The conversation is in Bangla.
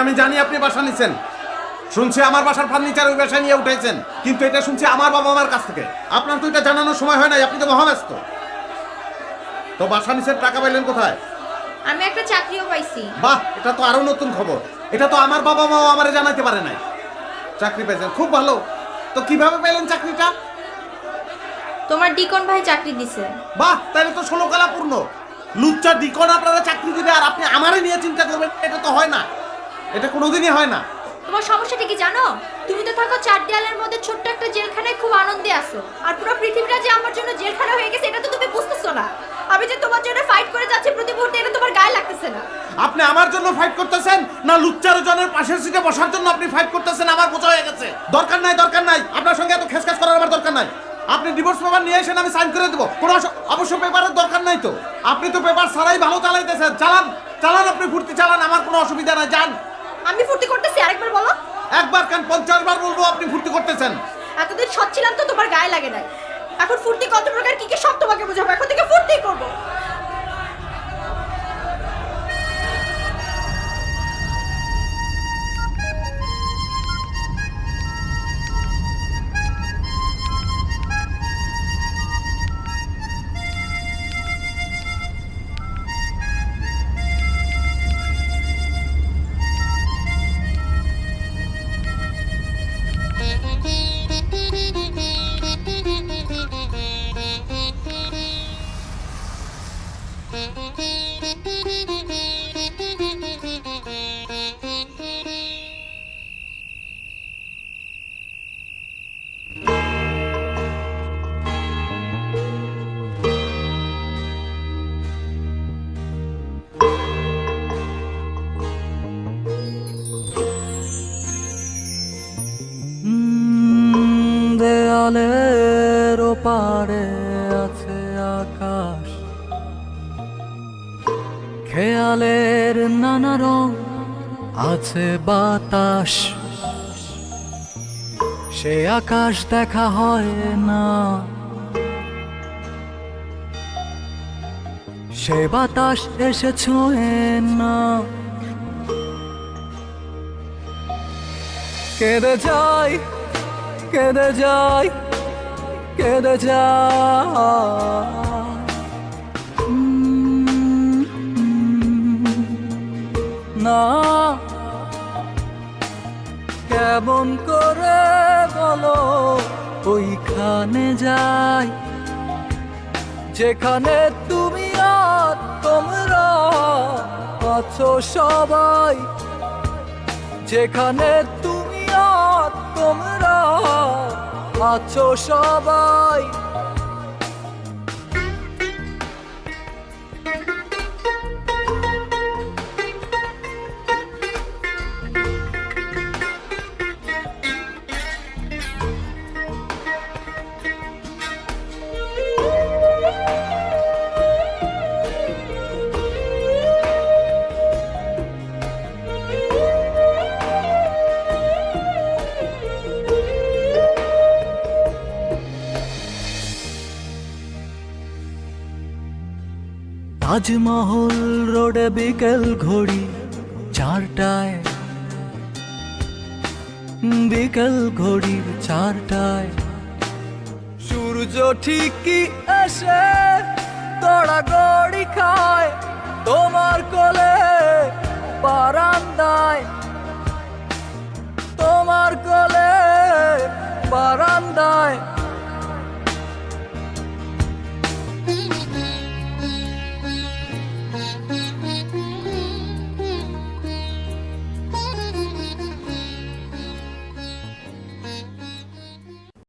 আমি জানি আপনি বাসা নিছেন, শুনছি আমার বাসার ফার্নিচার ওই বাসায় নিয়ে উঠেছেন, কিন্তু এটা শুনছি আমার বাবা মার কাছ থেকে। আপনার তো এটা জানানোর সময় হয় নাই, আপনি তো মহাব্যস্ত। তো বাসা নিছেন, টাকা পাইলেন কোথায়? আমি একটা চাকরিও পাইছি। বাহ, এটা তো আরো নতুন খবর। এটা তো আমার বাবা মাও আমারে জানাতে পারে নাই। চাকরি পেয়েছেন, খুব ভালো। তো কিভাবে পেলেন চাকরিটা? তোমার ডিকন ভাই চাকরি দিছে। বাহ, তাহলে তো 16 কালা পূর্ণ। লুচ্চা ডিকন আপনারা চাকরি দিবে আর আপনি আমারে নিয়ে চিন্তা করবেন, এটা তো হয় না, এটা কোনোদিনই হয় না। তোমার সমস্যাটা কি জানো? তুমি তো থাকো 4 দেয়ালের মধ্যে ছোট্ট একটা জেলখানায়, খুব আনন্দে আছো। আর পুরো পৃথিবীটা যে আমার জন্য জেলখানা হয়ে গেছে এটা তো তুমি বুঝতেছো না। আমি যে তোমার জন্য ফাইট করে যাচ্ছি প্রতি মুহূর্তে, এটা তোমার গায়ে লাগতেছে না। আপনি আমার জন্য ফাইট করতেছেন না লুচ্চার জনের পাশের সিটে বসার জন্য আপনি ফাইট করতেছেন? আমার বোঝা হয়ে গেছে। দরকার নাই, দরকার নাই, আপনার সঙ্গে এত খেসখাস করার আমার দরকার নাই। আপনি ডিভোর্স পেপার নিয়ে এসেন, আমি সাইন করে দেবো। কোনো অবশ্য পেপারের দরকার নাই তো। আপনি তো পেপার ছাড়াই ভালো চালাইতেছেন। চালান চালান, আপনি ফুর্তি চালান, আমার কোনো অসুবিধা নাই, যান। আমি ফুর্তি করতেছি, আরেকবার বলো। একবার কেন 50 বার বলবো আপনি ফুর্তি করতেছেন। এতদিন সৎ ছিলাম তো তোমার গায়ে লাগে নাই। এখন ফুর্তি কত প্রকার কি কি সব তোমাকে বোঝাবো। এখন থেকে ফুর্তি করবো। দেয়ালের ওপারে আছে আকাশ, খেয়ালের নানা রং আছে বাতাস। সে আকাশ দেখা হয় না, সে বাতাস এসে ছোঁয়ে না। কেঁদে যাই, কেঁদে যাই, কেঁদে যাই। না, কেমন করে বলো ওইখানে যাই যেখানে তুমি আর তোমরা আছো সবাই, যেখানে তুমি আর তোমরা আছো সবাই। তাজমহল রোডে বিকেল ঘড়ি 4টায়, বিকেল ঘড়ির 4টায় সূর্য ঠিকই এসে গড়াগড়ি খায়।